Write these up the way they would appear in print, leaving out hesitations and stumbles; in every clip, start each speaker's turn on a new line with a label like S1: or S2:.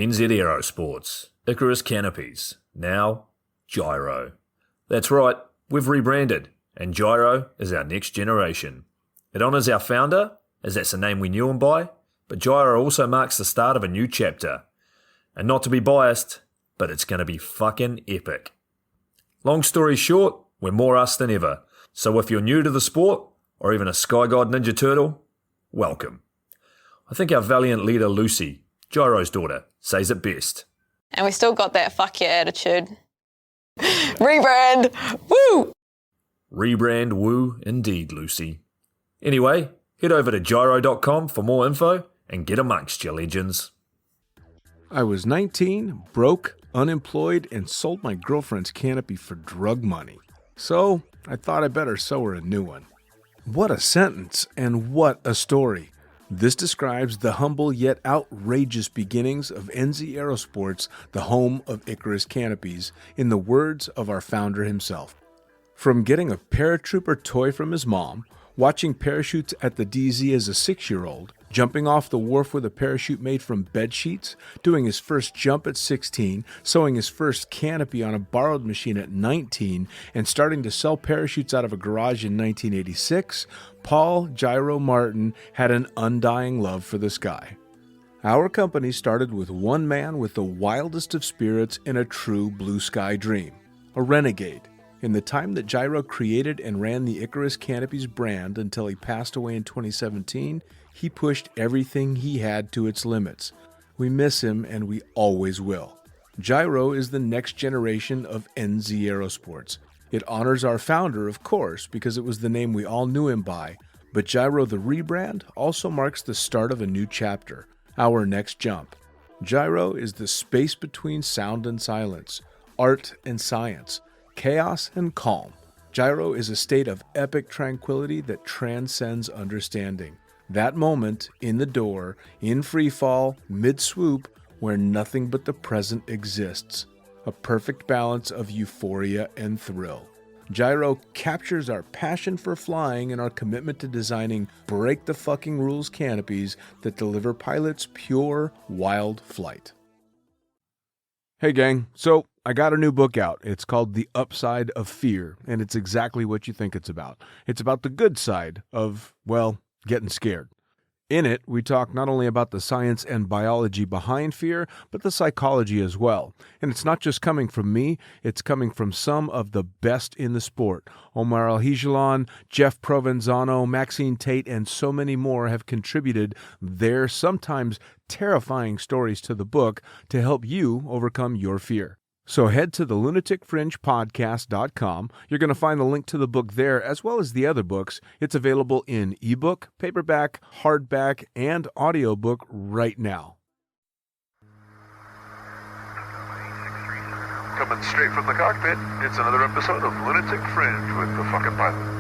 S1: NZ Aerosports, Icarus Canopies, now Gyro. That's right, we've rebranded, and Gyro is our next generation. It honours our founder, as that's the name we knew him by, but Gyro also marks the start of a new chapter. And not to be biased, but it's going to be fucking epic. Long story short, we're more us than ever, so if you're new to the sport, or even a Sky God Ninja Turtle, welcome. I think our valiant leader Lucy, Gyro's daughter, says it best.
S2: And we still got that fuck yeah attitude. Rebrand! Woo!
S1: Rebrand woo indeed, Lucy. Anyway, head over to gyro.com for more info and get amongst you legends.
S3: I was 19, broke, unemployed, and sold my girlfriend's canopy for drug money. So I thought I better sew her a new one. What a sentence, and what a story. This describes the humble yet outrageous beginnings of NZ Aerosports, the home of Icarus Canopies, in the words of our founder himself. From getting a paratrooper toy from his mom, watching parachutes at the DZ as a 6-year-old, jumping off the wharf with a parachute made from bed sheets, doing his first jump at 16, sewing his first canopy on a borrowed machine at 19, and starting to sell parachutes out of a garage in 1986, Paul Gyro Martin had an undying love for the sky. Our company started with one man with the wildest of spirits and a true blue sky dream, a renegade. In the time that Gyro created and ran the Icarus Canopies brand until he passed away in 2017, he pushed everything he had to its limits. We miss him, and we always will. Gyro is the next generation of NZ Aerosports. It honors our founder, of course, because it was the name we all knew him by, but Gyro the rebrand also marks the start of a new chapter, our next jump. Gyro is the space between sound and silence, art and science, chaos and calm. Gyro is a state of epic tranquility that transcends understanding. That moment, in the door, in free fall, mid-swoop, where nothing but the present exists. A perfect balance of euphoria and thrill. Gyro captures our passion for flying and our commitment to designing break-the-fucking-rules canopies that deliver pilots pure, wild flight. Hey gang, so I got a new book out. It's called The Upside of Fear, and it's exactly what you think it's about. It's about the good side of, well, getting scared. In it, we talk not only about the science and biology behind fear, but the psychology as well. And it's not just coming from me, it's coming from some of the best in the sport. Omar Alhigelan, Jeff Provenzano, Maxine Tate, and so many more have contributed their sometimes terrifying stories to the book to help you overcome your fear. So head to the lunaticfringepodcast.com. You're going to find the link to the book there, as well as the other books. It's available in ebook, paperback, hardback, and audiobook right now.
S4: Coming straight from the cockpit, it's another episode of Lunatic Fringe with the fucking pilot.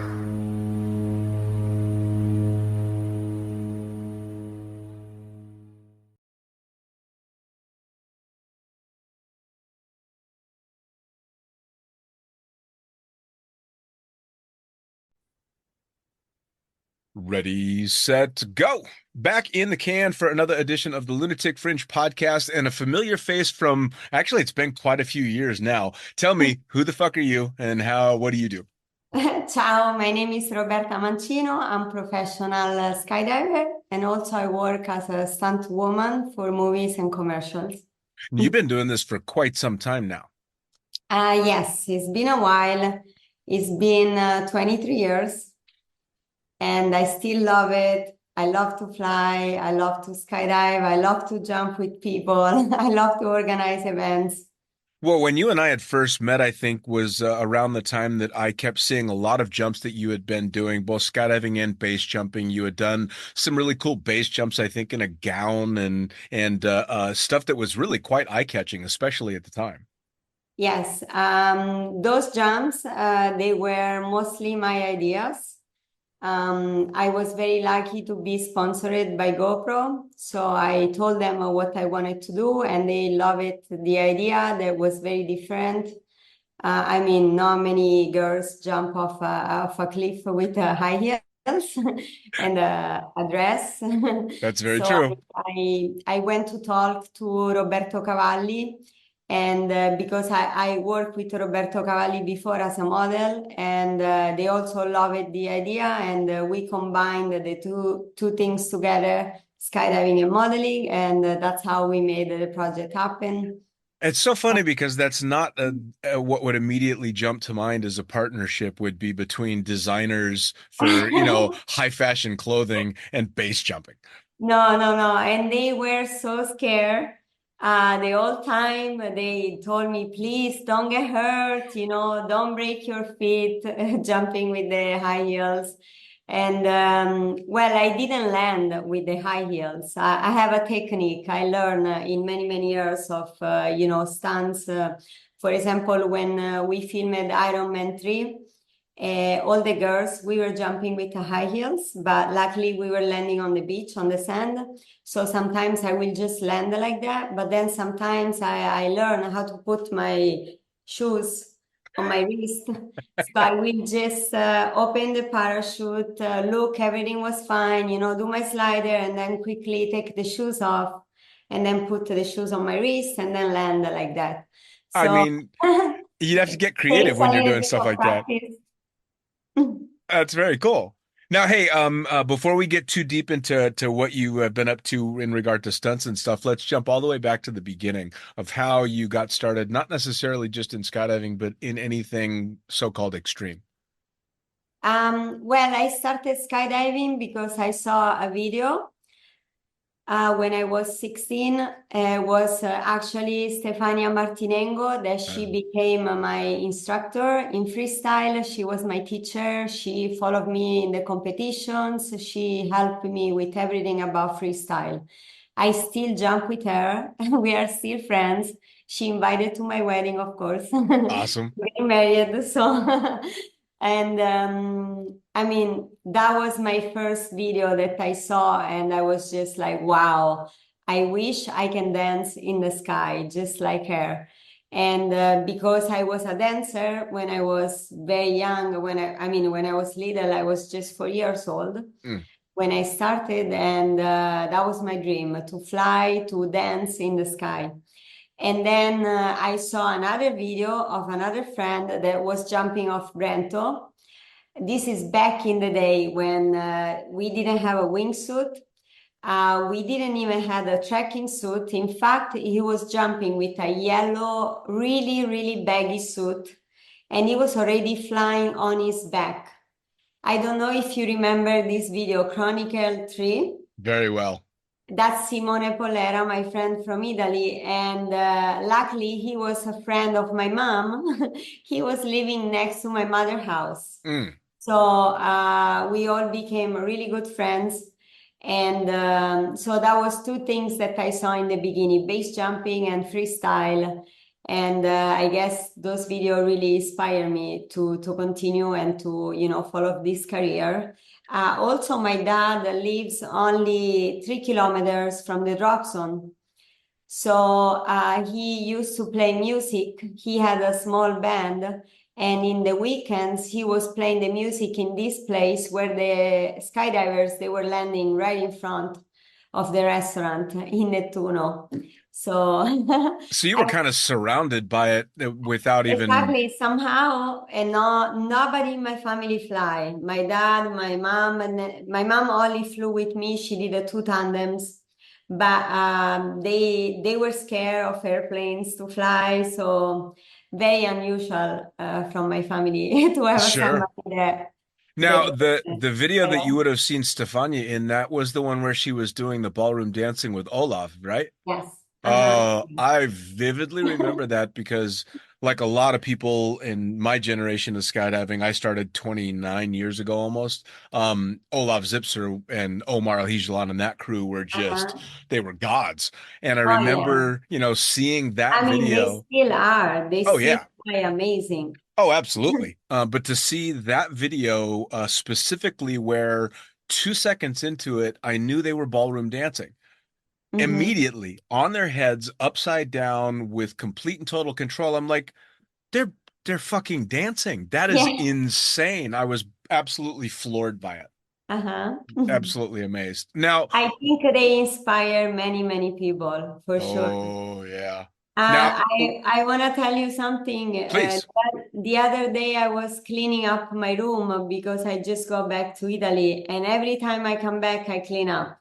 S3: Ready, set, go! Back in the can for another edition of the Lunatic Fringe podcast, and a familiar face from, actually, it's been quite a few years now. Tell me, who the fuck are you, and what do you do?
S5: Ciao, my name is Roberta Mancino. I'm professional skydiver, and also I work as a stunt woman for movies and commercials.
S3: You've been doing this for quite some time now.
S5: Yes, it's been a while. It's been 23 years. And I still love it. I love to fly. I love to skydive. I love to jump with people. I love to organize events.
S3: Well, when you and I had first met, I think was around the time that I kept seeing a lot of jumps that you had been doing, both skydiving and base jumping. You had done some really cool base jumps, I think, in a gown and stuff that was really quite eye-catching, especially at the time.
S5: Yes, those jumps, they were mostly my ideas. I was very lucky to be sponsored by GoPro. So I told them what I wanted to do, and they love it. The idea that was very different. I mean, not many girls jump off a cliff with high heels. heels and a dress.
S3: That's very
S5: So
S3: true.
S5: I went to talk to Roberto Cavalli, and because I worked with Roberto Cavalli before as a model, and they also loved the idea, and we combined the two things together, skydiving and modeling, and that's how we made the project happen.
S3: It's so funny because that's not what would immediately jump to mind as a partnership would be between designers for, high fashion clothing and base jumping.
S5: No, no, no. And they were so scared. The whole time they told me, please don't get hurt, don't break your feet jumping with the high heels. And well, I didn't land with the high heels. I have a technique I learned in many, many years of, stunts. For example, when we filmed Iron Man 3, all the girls, we were jumping with the high heels, but luckily we were landing on the beach on the sand. So sometimes I will just land like that, but then sometimes I learn how to put my shoes on my wrist. So I will just open the parachute, look, everything was fine, do my slider, and then quickly take the shoes off, and then put the shoes on my wrist, and then land like that.
S3: I
S5: So
S3: mean, you'd have to get creative
S5: takes
S3: when
S5: a
S3: you're
S5: little
S3: doing
S5: bit
S3: stuff
S5: of
S3: like that.
S5: practice.
S3: That's very cool. Now, hey, before we get too deep into what you have been up to in regard to stunts and stuff, let's jump all the way back to the beginning of how you got started, not necessarily just in skydiving, but in anything so-called extreme.
S5: Well, I started skydiving because I saw a video when I was 16. Was actually Stefania Martinengo that she
S3: Uh,
S5: became my instructor in freestyle. She was my teacher. She followed me in the competitions. She helped me with everything about freestyle. I still jump with her. We are still friends. She invited to my wedding, of course.
S3: awesome.
S5: Getting married, so and I mean, that was my first video that I saw, and I was just like, wow, I wish I can dance in the sky just like her. And because I was a dancer when I was very young, when I was little, I was just 4 years old
S3: Mm,
S5: when I started, and that was my dream to fly, to dance in the sky. And then I saw another video of another friend that was jumping off Brento. This is back in the day when we didn't have a wingsuit. We didn't even have a trekking suit. In fact, he was jumping with a yellow, really, really baggy suit, and he was already flying on his back. I don't know if you remember this video, Chronicle 3.
S3: very well.
S5: That's Simone Pollera, my friend from Italy. And luckily, he was a friend of my mom. He was living next to my mother's house.
S3: Mm.
S5: So we all became really good friends. And so that was two things that I saw in the beginning, base jumping and freestyle. And I guess those videos really inspire me to continue and to, follow this career. Also, my dad lives only 3 kilometers from the drop zone. So he used to play music. He had a small band, and in the weekends he was playing the music in this place where the skydivers they were landing right in front of the restaurant in Nettuno. So
S3: So you were kind of surrounded by it without even,
S5: exactly, somehow, and nobody in my family fly. My dad, my mom, and my mom only flew with me. She did the two tandems, but they were scared of airplanes to fly, so very unusual from my family to have
S3: sure.
S5: somebody there.
S3: Now,
S5: That,
S3: the video that you
S5: yeah.
S3: would have seen Stefania in, that was the one where she was doing the ballroom dancing with Olaf, right?
S5: Yes. Uh-huh.
S3: I vividly remember that because, like a lot of people in my generation of skydiving, I started 29 years ago almost. Olaf Zipser and Omar Al-Hijlan and that crew were just,
S5: Uh-huh.
S3: they were gods. And I
S5: Oh yeah.
S3: remember, seeing that
S5: I mean, they
S3: video.
S5: still are. They
S3: Oh,
S5: still
S3: yeah.
S5: fly amazing.
S3: Oh, absolutely. But to see that video specifically where 2 seconds into it, I knew they were ballroom dancing
S5: Hmm.
S3: immediately on their heads, upside down with complete and total control. I'm like, they're they're fucking dancing. That is
S5: Yeah.
S3: insane. I was absolutely floored by it.
S5: Uh-huh.
S3: Absolutely amazed. Now,
S5: I think they inspire many, many people for sure.
S3: oh yeah. Now,
S5: I want to tell you something.
S3: please.
S5: The other day I was cleaning up my room because I just got back to Italy, and every time I come back, I clean up.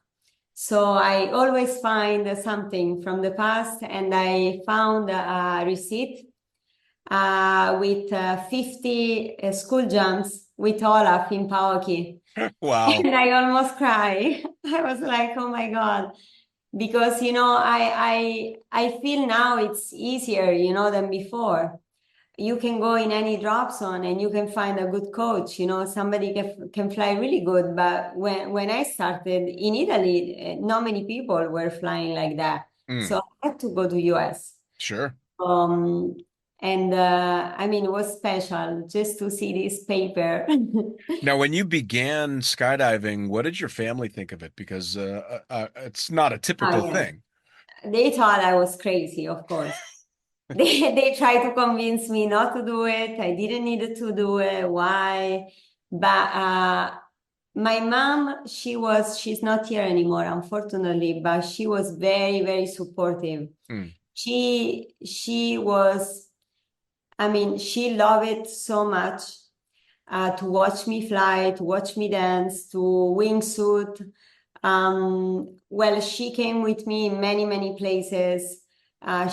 S5: So I always find something from the past, and I found a receipt with 50 school jumps with Olaf in Paoki.
S3: Wow.
S5: And I almost cry. I was like, oh my God. Because I feel now it's easier, than before. You can go in any drop zone and you can find a good coach, somebody can fly really good. But when I started in Italy, not many people were flying like that.
S3: Mm,
S5: So I had to go to US.
S3: sure.
S5: Um, and I mean, it was special just to see this paper.
S3: Now, when you began skydiving, what did your family think of it? Because it's not a typical
S5: Oh, yeah.
S3: thing.
S5: They thought I was crazy, of course. They tried to convince me not to do it. I didn't need to do it. Why? But my mom, she's not here anymore, unfortunately, but she was very, very supportive.
S3: Mm,
S5: She was, I mean, she loved it so much to watch me fly, to watch me dance, to wingsuit. Well, she came with me in many, many places.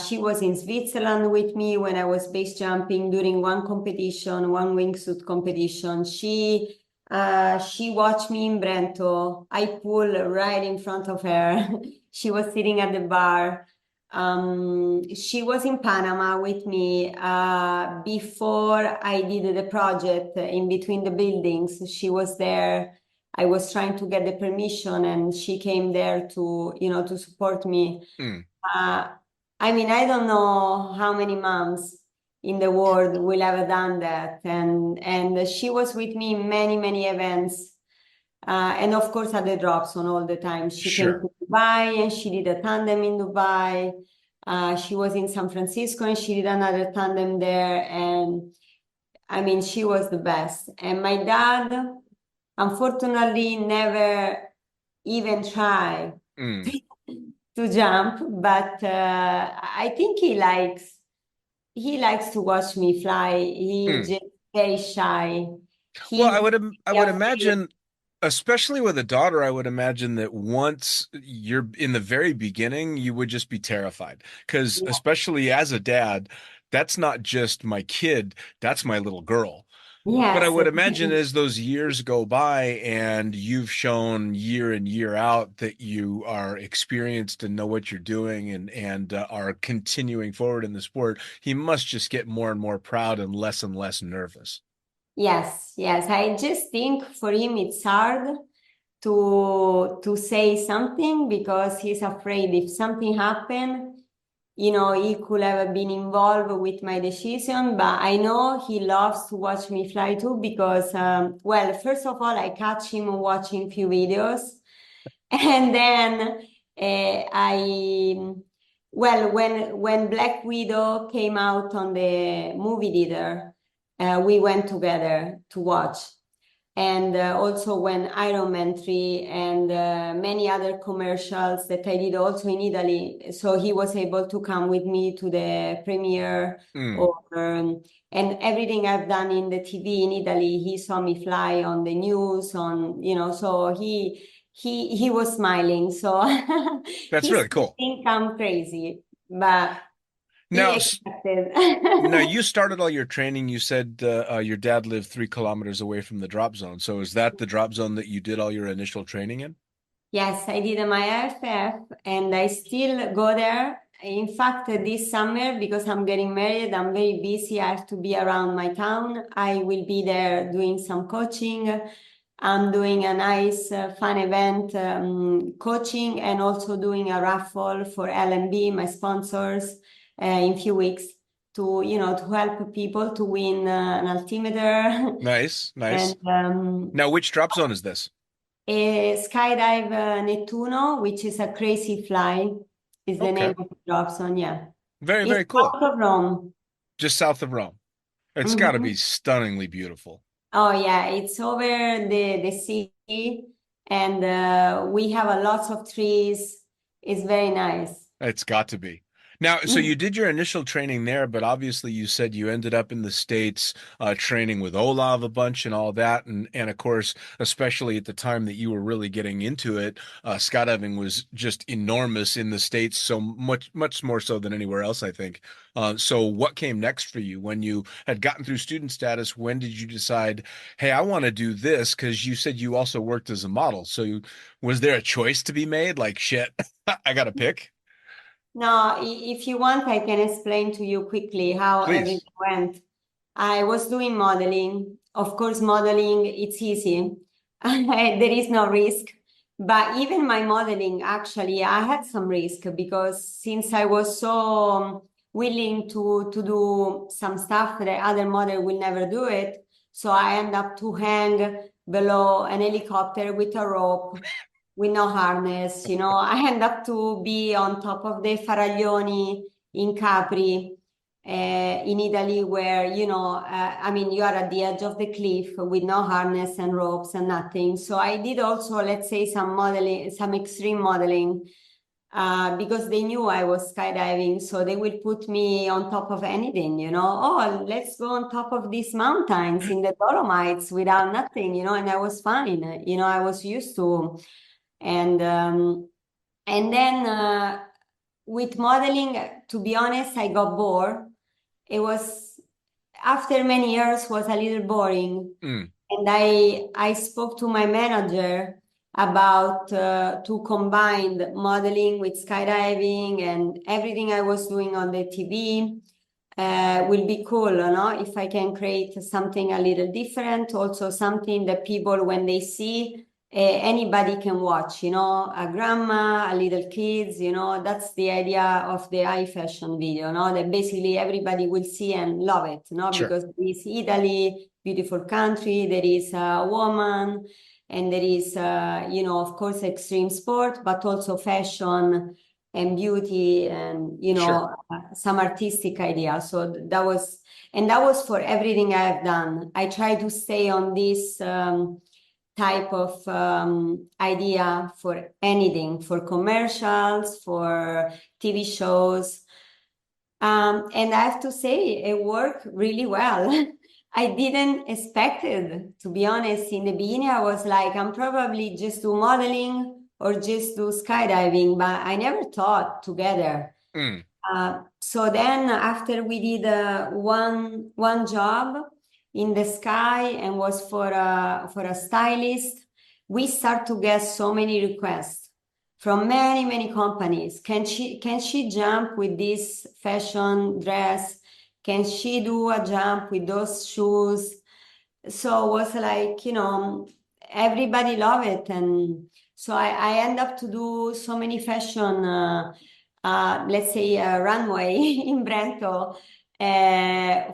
S5: She was in Switzerland with me when I was base jumping during one competition, one wingsuit competition. She watched me in Brento. I pulled right in front of her. She was sitting at the bar. She was in Panama with me before I did the project in between the buildings. She was there. I was trying to get the permission, and she came there to support me.
S3: mm.
S5: Uh, I mean, I don't know how many moms in the world will have done that, and she was with me in many, many events. And of course, at the drop zone all the time. She came
S3: Sure.
S5: to Dubai and she did a tandem in Dubai. She was in San Francisco and she did another tandem there. And I mean, she was the best. And my dad, unfortunately, never even tried
S3: Mm,
S5: to jump, but I think he likes to watch me fly. He
S3: mm.
S5: just very shy.
S3: Well,
S5: He's
S3: I would
S5: afraid.
S3: imagine, especially with a daughter, I would imagine that once you're in the very beginning, you would just be terrified. Because especially as a dad, that's not just my kid, that's my little girl. But I
S5: Yes.
S3: would imagine as those years go by and you've shown year in, year out that you are experienced and know what you're doing and are continuing forward in the sport, he must just get more and more proud and less nervous.
S5: Yes, yes. I just think for him it's hard to say something because he's afraid if something happened, he could have been involved with my decision. But I know he loves to watch me fly too because, well, first of all, I catch him watching few videos, and then well, when Black Widow came out on the movie theater, we went together to watch. And also when Iron Man 3 and many other commercials that I did also in Italy. So he was able to come with me to the premiere
S3: Mm,
S5: or and everything I've done in the TV in Italy, he saw me fly on the news so he was smiling. So
S3: that's
S5: he
S3: really
S5: still
S3: cool.
S5: think I'm crazy, but he
S3: Now,
S5: accepted.
S3: now you started all your training. You said your dad lived 3 kilometers away from the drop zone. So is that the drop zone that you did all your initial training in?
S5: Yes, I did my IFF and I still go there. In fact, this summer, because I'm getting married, I'm very busy. I have to be around my town. I will be there doing some coaching. I'm doing a nice, fun event, coaching and also doing a raffle for LMB, my sponsors, in few weeks to help people to win an altimeter.
S3: Nice,
S5: And
S3: nice. Now, which drop zone is this?
S5: Skydive Nettuno, which is a crazy fly, is the name
S3: Okay.
S5: of the drop zone. Yeah,
S3: Very,
S5: it's
S3: very cool.
S5: out of Rome.
S3: Just south of Rome. It's got to be
S5: Mhm.
S3: stunningly beautiful.
S5: Oh yeah, it's over the sea. and we have a lots of trees. It's very nice.
S3: It's got to be. Now, so you did your initial training there, but obviously you said you ended up in the States training with Olav a bunch and all that. And of course, especially at the time that you were really getting into it, skydiving was just enormous in the States, so much more so than anywhere else, I think. So what came next for you when you had gotten through student status? When did you decide, hey, I want to do this? Because you said you also worked as a model. So was there a choice to be made? Like, shit, I got to pick?
S5: No, if you want, I can explain to you quickly how
S3: Please.
S5: everything went. I was doing modeling. Of course, modeling, it's easy. There is no risk. But even my modeling, actually, I had some risk because since I was so willing to do some stuff that other model will never do it, so I end up to hang below an helicopter with a rope with no harness. I end up to be on top of the Faraglioni in Capri, in Italy, where, I mean, you are at the edge of the cliff with no harness and ropes and nothing. So I did also, let's say, some modeling, some extreme modeling, because they knew I was skydiving. So they would put me on top of anything. Oh, let's go on top of these mountains in the Dolomites without nothing, and I was fine. I was used to. And then with modeling, to be honest, I got bored. It was after many years was a little boring,
S3: Mm,
S5: and I spoke to my manager about to combine the modeling with skydiving and everything I was doing on the TV. Will be cool, if I can create something a little different, also something that people, when they see, anybody can watch, a grandma, a little kids, that's the idea of the high fashion video, that basically everybody will see and love it,
S3: sure.
S5: because there is Italy, beautiful country, there is a woman, and there is, of course, extreme sport, but also fashion and beauty and,
S3: Sure.
S5: some artistic idea. So that was for everything I have done. I try to stay on this type of idea for anything, for commercials, for TV shows. And I have to say, it worked really well. I didn't expect it, to be honest. In the beginning, I was like, I'm probably just do modeling or just do skydiving, but I never thought together.
S3: Mm.
S5: So then after we did one job in the sky and was for a stylist, we start to get so many requests from many, many companies. Can she jump with this fashion dress? Can she do a jump with those shoes? So it was like, everybody love it. And so I end up to do so many fashion, let's say a runway in Brento,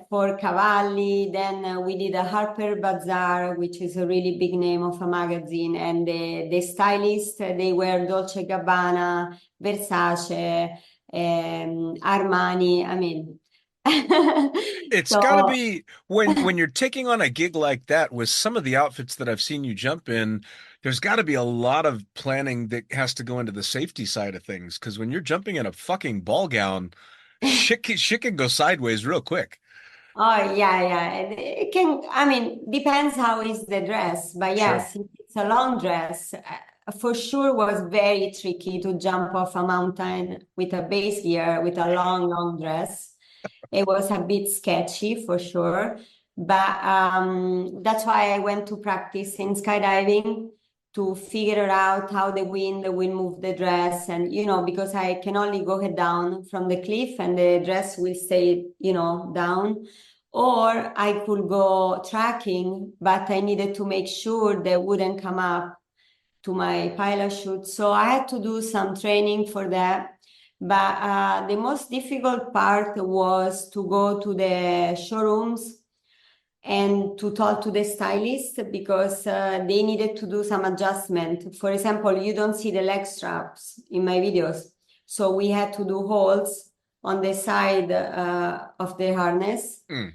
S5: for Cavalli. Then we did a Harper Bazaar, which is a really big name of a magazine. And the stylists, they wear Dolce Gabbana, Versace, Armani. I mean,
S3: It's got to
S5: so.
S3: be when you're taking on a gig like that with some of the outfits that I've seen you jump in, there's got to be a lot of planning that has to go into the safety side of things. Because when you're jumping in a fucking ball gown, shit can go sideways real quick.
S5: Oh, yeah, yeah. It can, I mean, depends how is the dress, but
S3: Sure.
S5: yes, if it's a long dress. For sure was very tricky to jump off a mountain with a base gear, with a long, long dress. It was a bit sketchy for sure, but that's why I went to practice in skydiving to figure out how the wind will move the dress. And, because I can only go head down from the cliff and the dress will stay, down. Or I could go tracking, but I needed to make sure they wouldn't come up to my pilot chute. So I had to do some training for that. But the most difficult part was to go to the showrooms and to talk to the stylist because they needed to do some adjustment. For example, you don't see the leg straps in my videos. So we had to do holes on the side of the harness
S3: Mm.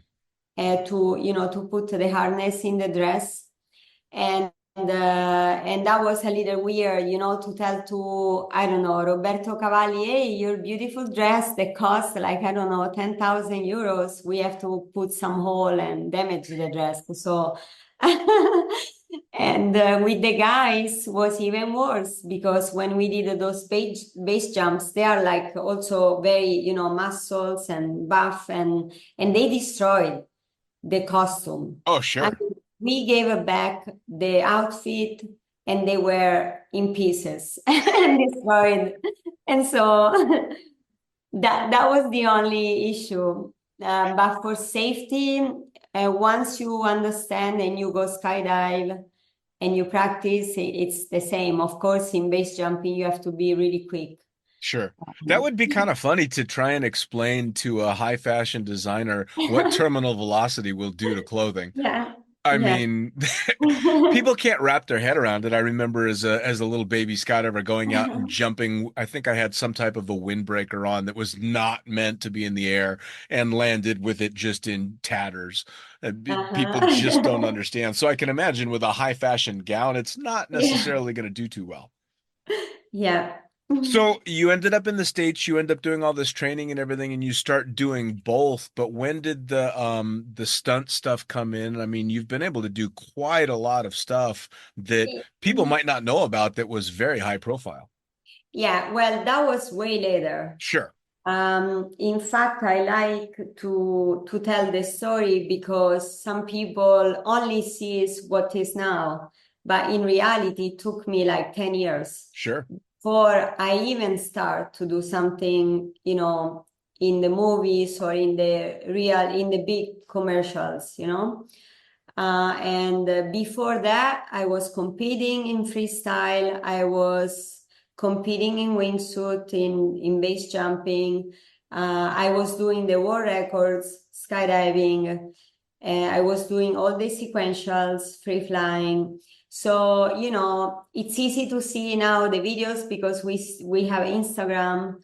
S5: to put the harness in the dress. And and that was a little weird, to tell to, I don't know, Roberto Cavalli, hey, your beautiful dress that costs like, I don't know, 10,000 euros. We have to put some hole and damage the dress. So, and with the guys was even worse because when we did those base jumps, they are like also very, muscles and buff and they destroyed the costume.
S3: Oh,
S5: I
S3: sure.
S5: mean, we gave back the outfit and they were in pieces and destroyed. And so that was the only issue. But for safety, once you understand and you go skydive and you practice, it's the same. Of course, in base jumping, you have to be really quick.
S3: Sure. That would be kind of funny to try and explain to a high fashion designer what terminal velocity will do to clothing.
S5: Yeah,
S3: I
S5: yeah.
S3: mean, people can't wrap their head around it. I remember as a little baby skydiver going out and jumping. I think I had some type of a windbreaker on that was not meant to be in the air and landed with it just in tatters. People just don't
S5: Uh-huh.
S3: understand. So I can imagine with a high fashion gown, it's not
S5: Yeah.
S3: necessarily going to do too well.
S5: Yeah.
S3: So you ended up in the States, you end up doing all this training and everything, and you start doing both. But when did the stunt stuff come in? I mean, you've been able to do quite a lot of stuff that people might not know about that was very high profile.
S5: Yeah, well, that was way later.
S3: Sure.
S5: In fact, I like to tell the story because some people only sees what is now, but in reality, it took me like 10 years
S3: Sure.
S5: before I even start to do something, in the movies or in the big commercials, and before that, I was competing in freestyle. I was competing in wingsuit, in base jumping. I was doing the world records, skydiving. I was doing all the sequentials, free flying. So, it's easy to see now the videos because we have Instagram.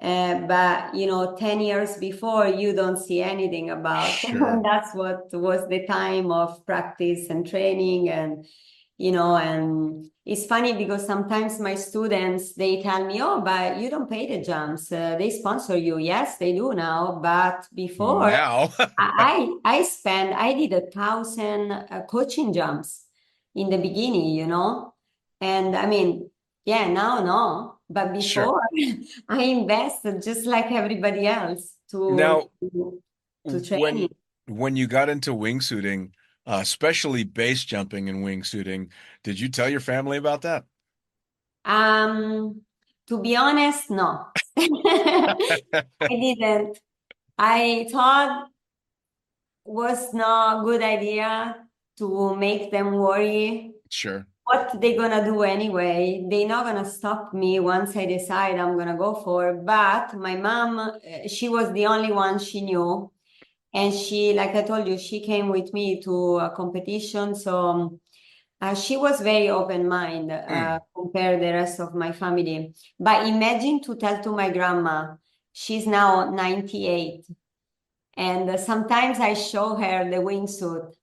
S5: But 10 years before, you don't see anything about.
S3: Sure.
S5: That's what was the time of practice and training, and it's funny because sometimes my students they tell me, "Oh, but you don't pay the jumps. They sponsor you." Yes, they do now, but before
S3: Now.
S5: I did 1,000 coaching jumps in the beginning, and I mean, yeah, now no, but
S3: Sure.
S5: before I invested just like everybody else to
S3: Now,
S5: to, to training.
S3: when you got into wingsuiting, especially base jumping and wingsuiting, did you tell your family about that?
S5: Um, to be honest, no, I didn't. I thought was not a good idea to make them worry
S3: Sure.
S5: what they gonna do anyway. They're not gonna stop me once I decide I'm gonna go for. But my mom, she was the only one she knew, and she, like I told you, she came with me to a competition. So she was very open-minded
S3: Mm.
S5: compared the rest of my family. But imagine to tell to my grandma, she's now 98. And sometimes I show her the wingsuit.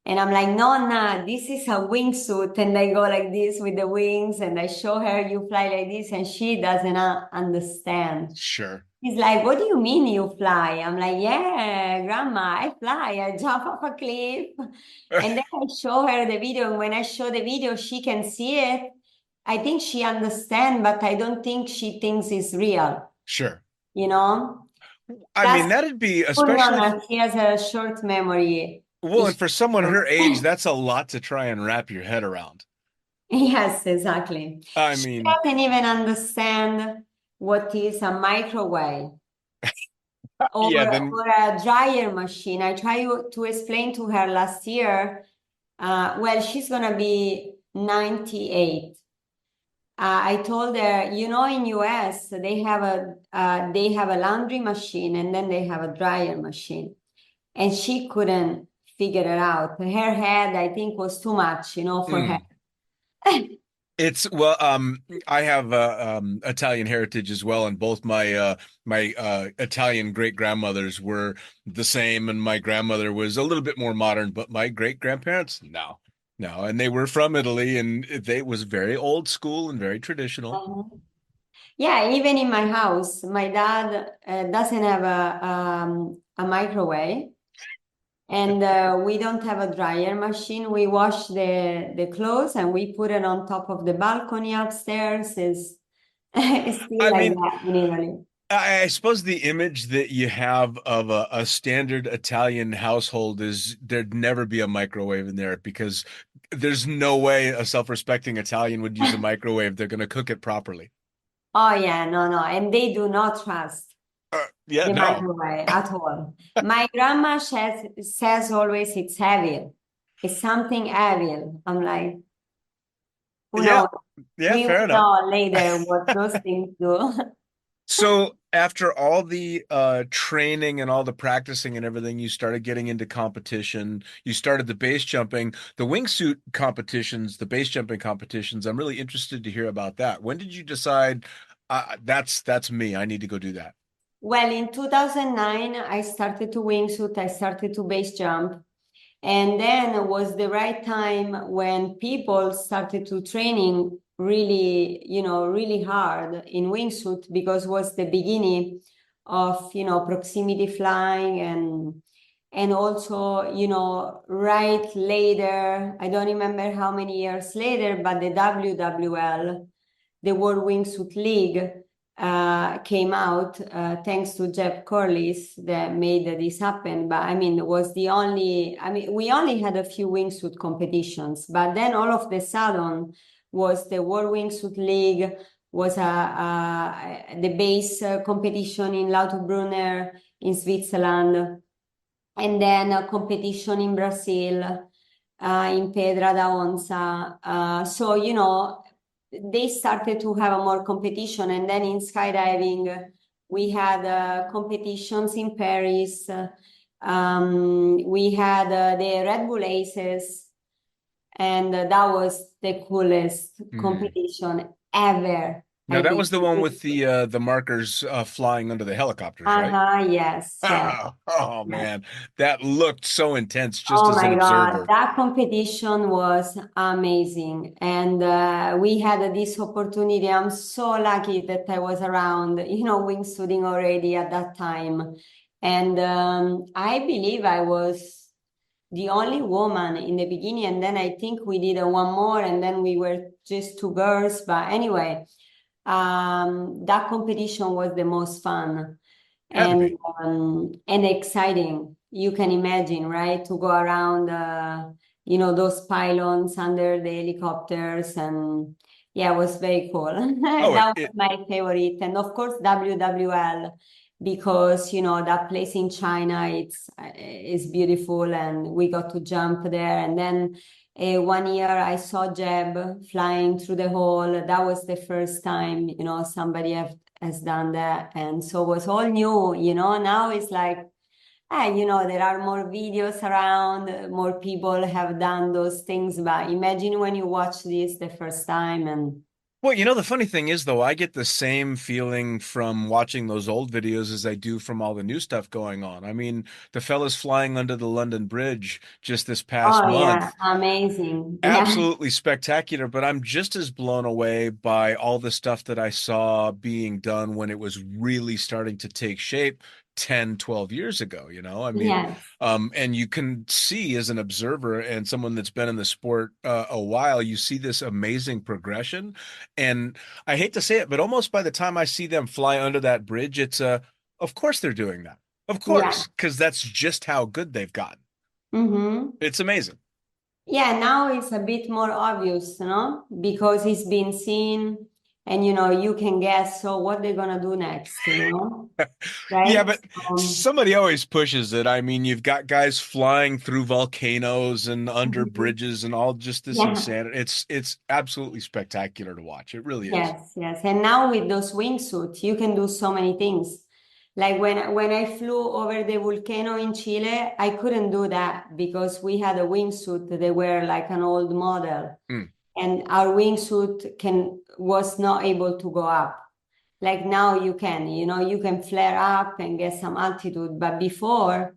S5: And I'm like, no, nah, this is a wingsuit. And I go like this with the wings and I show her you fly like this. And she doesn't understand.
S3: Sure.
S5: He's like, what do you mean you fly? I'm like, yeah, grandma, I fly. I jump off a cliff. And then I show her the video. And when I show the video, she can see it. I think she understands, but I don't think she thinks it's real,
S3: Sure.
S5: you know?
S3: I
S5: That's
S3: mean, that'd be
S5: to be
S3: especially
S5: honest, she has a short memory
S3: well, and
S5: issue.
S3: for someone her age, that's a lot to try and wrap your head around.
S5: Yes, exactly.
S3: I
S5: She
S3: mean,
S5: doesn't even understand what is a microwave or,
S3: yeah, then
S5: or a dryer machine. I tried to explain to her last year. Well, she's gonna be 98. I told her, in US they have a laundry machine and then they have a dryer machine, and she couldn't figure it out. Her head, I think, was too much, for her.
S3: mm, it's well, I have Italian heritage as well, and both my Italian great grandmothers were the same, and my grandmother was a little bit more modern, but my great grandparents, no. No, and they were from Italy, and they was very old school and very traditional.
S5: Mhm. Yeah, even in my house, my dad doesn't have a microwave, and we don't have a dryer machine. We wash the clothes and we put it on top of the balcony upstairs. It's still
S3: I
S5: like
S3: mean,
S5: that in Italy.
S3: I suppose the image that you have of a standard Italian household is there'd never be a microwave in there because there's no way a self-respecting Italian would use a microwave. They're going to cook it properly.
S5: Oh yeah, no, no, and they do not trust
S3: Yeah,
S5: the
S3: no.
S5: microwave at all. My grandma says always it's heavy. It's something heavy. I'm like, who
S3: Yeah,
S5: knows?
S3: yeah,
S5: We
S3: fair
S5: will
S3: enough.
S5: know later what those things do.
S3: So after all the training and all the practicing and everything, you started getting into competition. You started the base jumping, the wingsuit competitions, the base jumping competitions. I'm really interested to hear about that. When did you decide that's me? I need to go do that.
S5: Well, in 2009, I started to wingsuit, I started to base jump. And then it was the right time when people started to training really, really hard in wingsuit because it was the beginning of, proximity flying and also, right later, I don't remember how many years later, but the WWL, the World Wingsuit League, came out thanks to Jeff Corliss that made this happen. But I mean, it was the only, I mean, we only had a few wingsuit competitions, but then all of the sudden was the World Wingsuit League, was the base competition in Lauterbrunnen in Switzerland, and then a competition in Brazil, in Pedra da Onça. So, they started to have a more competition. And then in skydiving, we had competitions in Paris. We had the Red Bull Aces, and that was the coolest
S3: Hmm.
S5: competition ever,
S3: Now
S5: I
S3: that
S5: think.
S3: was the one with the markers flying under the helicopters, right?
S5: Uh-huh, yes, yes,
S3: Oh
S5: yes.
S3: man, that looked so intense just
S5: Oh
S3: as an
S5: my God,
S3: observer.
S5: that competition was amazing. And we had this opportunity. I'm so lucky that I was around, wingsuiting already at that time. And I believe I was the only woman in the beginning. And then I think we did one more, and then we were just two girls. But anyway, that competition was the most fun
S3: Had to
S5: and
S3: be.
S5: and exciting. You can imagine, right? To go around, those pylons under the helicopters, and yeah, it was very cool.
S3: Oh,
S5: That was
S3: it
S5: my favorite, and of course WWL, because that place in China, it's is beautiful, and we got to jump there, and then. One year I saw Jeb flying through the hall. That was the first time, somebody has done that. And so it was all new, now it's like, there are more videos around, more people have done those things. But imagine when you watch this the first time and
S3: well, the funny thing is though, I get the same feeling from watching those old videos as I do from all the new stuff going on. I mean, the fellas flying under the London Bridge just this past
S5: oh yeah,
S3: month,
S5: amazing. Yeah.
S3: absolutely spectacular, but I'm just as blown away by all the stuff that I saw being done when it was really starting to take shape 10, 12 years ago, I mean,
S5: Yes.
S3: and you can see as an observer and someone that's been in the sport a while, you see this amazing progression. And I hate to say it, but almost by the time I see them fly under that bridge, of course they're doing that. Of
S5: Yeah.
S3: course, because that's just how good they've gotten.
S5: Mm-hmm.
S3: It's amazing.
S5: Yeah, now it's a bit more obvious, no? Because it's been seen and you can guess so what they're gonna do next,
S3: Yeah,
S5: right?
S3: but somebody always pushes it. I mean, you've got guys flying through volcanoes and under bridges and all just this
S5: Yeah,
S3: insanity. It's absolutely spectacular to watch. It really is.
S5: yes, yes. And now with those wingsuits, you can do so many things. Like when I flew over the volcano in Chile, I couldn't do that because we had a wingsuit that they were like an old model,
S3: Mm,
S5: and our wingsuit was not able to go up. Like now you can flare up and get some altitude, but before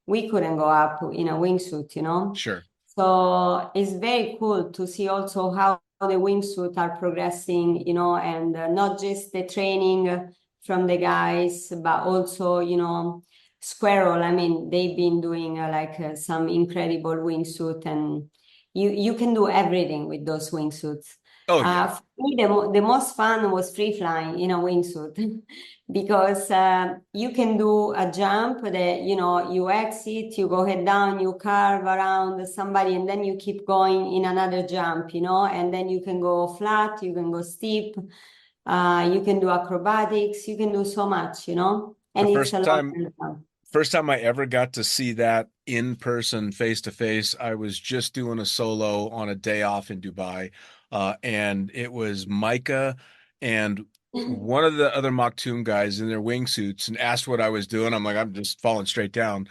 S5: we couldn't go up in a wingsuit.
S3: sure.
S5: So it's very cool to see also how the wingsuit are progressing, and not just the training from the guys, but also, Squirrel. I mean, they've been doing some incredible wingsuit, and you can do everything with those wingsuits.
S3: Oh yeah.
S5: For me, the most fun was free flying in a wingsuit because you can do a jump that, you exit, you go head down, you carve around somebody, and then you keep going in another jump, and then you can go flat, you can go steep, you can do acrobatics, you can do so much,
S3: The
S5: and it's a lot of fun.
S3: first time I ever got to see that in person, face to face, I was just doing a solo on a day off in Dubai, and it was Micah and one of the other Maktoum guys in their wingsuits and asked what I was doing. I'm like, I'm just falling straight down.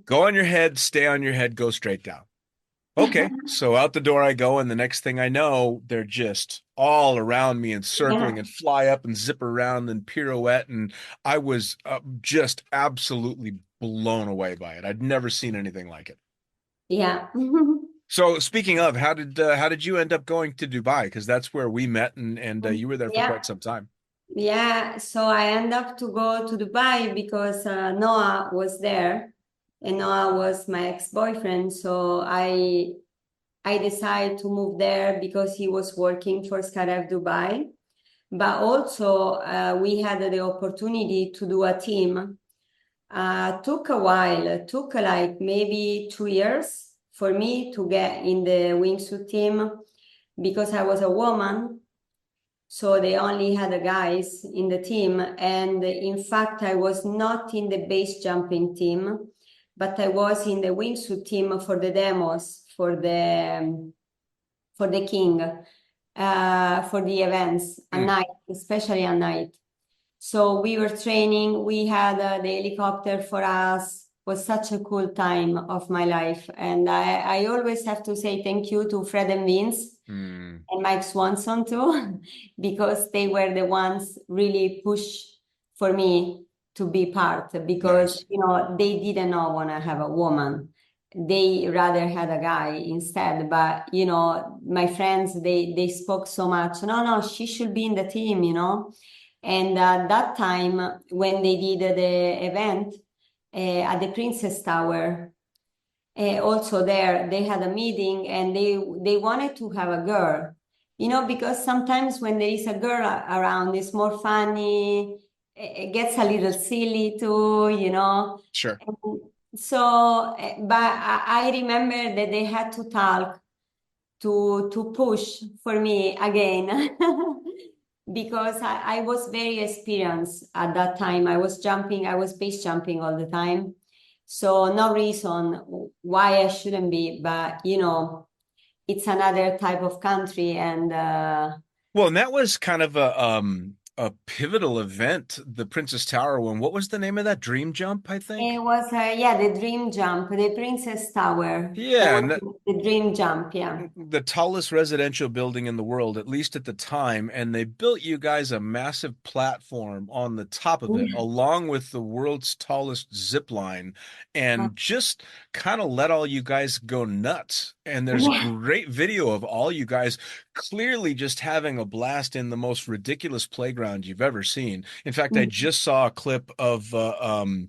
S3: Go on your head, stay on your head, go straight down. Okay, so out the door I go, and the next thing I know, they're just all around me and circling
S5: Yeah,
S3: and fly up and zip around and pirouette, and I was just absolutely blown away by it. I'd never seen anything like it.
S5: yeah.
S3: So speaking of, how did you end up going to Dubai? Because that's where we met, and you were there for
S5: Yeah.
S3: quite some time.
S5: Yeah, so I end up to go to Dubai because Noah was there, and Noah was my ex-boyfriend. So I decided to move there because he was working for Skydive Dubai. But also we had the opportunity to do a team. Took a while, took like maybe 2 years for me to get in the wingsuit team because I was a woman, so they only had the guys in the team. And in fact, I was not in the base jumping team, but I was in the wingsuit team for the demos, for the king, for the events at
S3: Mm.
S5: night, especially at night. So we were training. We had the helicopter for us. Was such a cool time of my life, and I always have to say thank you to Fred and Vince
S3: Mm.
S5: and Mike Swanson too, because they were the ones really push for me to be part because
S3: Nice.
S5: they didn't want to have a woman. They rather had a guy instead. But my friends, they spoke so much. No, no, she should be in the team. And at that time, when they did the event at the Princess Tower, also there they had a meeting, and they wanted to have a girl, because sometimes when there is a girl around, it's more funny. It gets a little silly too.
S3: Sure.
S5: And so, but I remember that they had to talk to push for me again. Because I was very experienced at that time. I was jumping, I was base jumping all the time. So no reason why I shouldn't be, but it's another type of country, and
S3: Well, and that was kind of a pivotal event, the Princess Tower one. What was the name of that? Dream Jump, I
S5: it
S3: think.
S5: was yeah, the dream jump, the Princess Tower. That
S3: Yeah,
S5: was
S3: and
S5: the dream jump, yeah.
S3: the tallest residential building in the world, at least at the time, and they built you guys a massive platform on the top of it, along with the world's tallest zip line, and just kind of let all you guys go nuts. And there's
S5: Yeah.
S3: great video of all you guys clearly just having a blast in the most ridiculous playground you've ever seen. In fact, I just saw a clip of that